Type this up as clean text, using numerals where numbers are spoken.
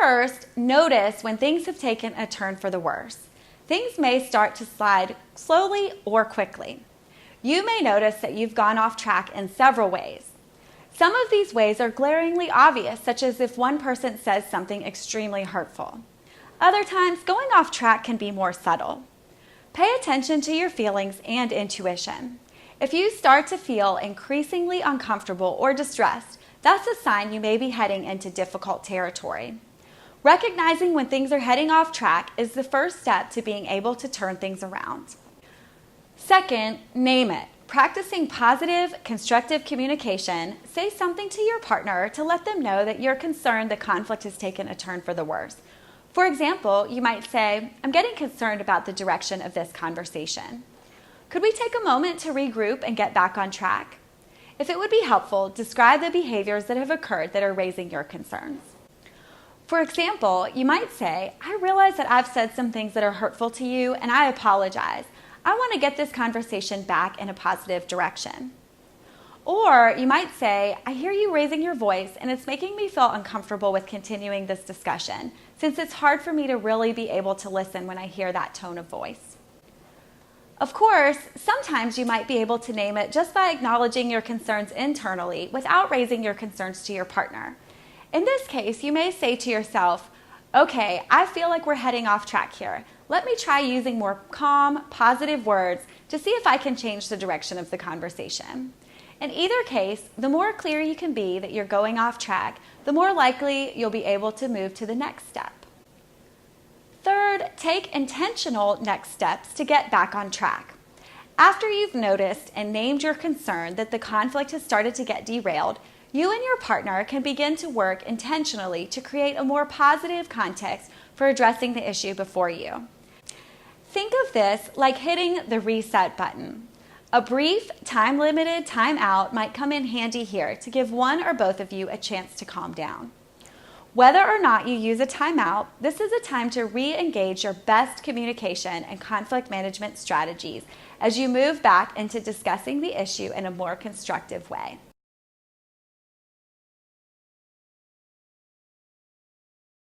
First, notice when things have taken a turn for the worse. Things may start to slide slowly or quickly. You may notice that you've gone off track in several ways. Some of these ways are glaringly obvious, such as if one person says something extremely hurtful. Other times, going off track can be more subtle. Pay attention to your feelings and intuition. If you start to feel increasingly uncomfortable or distressed, that's a sign you may be heading into difficult territory. Recognizing when things are heading off track is the first step to being able to turn things around. Second, name it. Practicing positive, constructive communication, say something to your partner to let them know that you're concerned the conflict has taken a turn for the worse. For example, you might say, "I'm getting concerned about the direction of this conversation. Could we take a moment to regroup and get back on track?" If it would be helpful, describe the behaviors that have occurred that are raising your concerns. For example, you might say, "I realize that I've said some things that are hurtful to you, and I apologize. I want to get this conversation back in a positive direction." Or you might say, "I hear you raising your voice, and it's making me feel uncomfortable with continuing this discussion, since it's hard for me to really be able to listen when I hear that tone of voice." Of course, sometimes you might be able to name it just by acknowledging your concerns internally without raising your concerns to your partner. In this case, you may say to yourself, "Okay, I feel like we're heading off track here. Let me try using more calm, positive words to see if I can change the direction of the conversation." In either case, the more clear you can be that you're going off track, the more likely you'll be able to move to the next step. Third, take intentional next steps to get back on track. After you've noticed and named your concern that the conflict has started to get derailed, you and your partner can begin to work intentionally to create a more positive context for addressing the issue before you. Think of this like hitting the reset button. A brief, time-limited time out might come in handy here to give one or both of you a chance to calm down. Whether or not you use a timeout, this is a time to re-engage your best communication and conflict management strategies as you move back into discussing the issue in a more constructive way.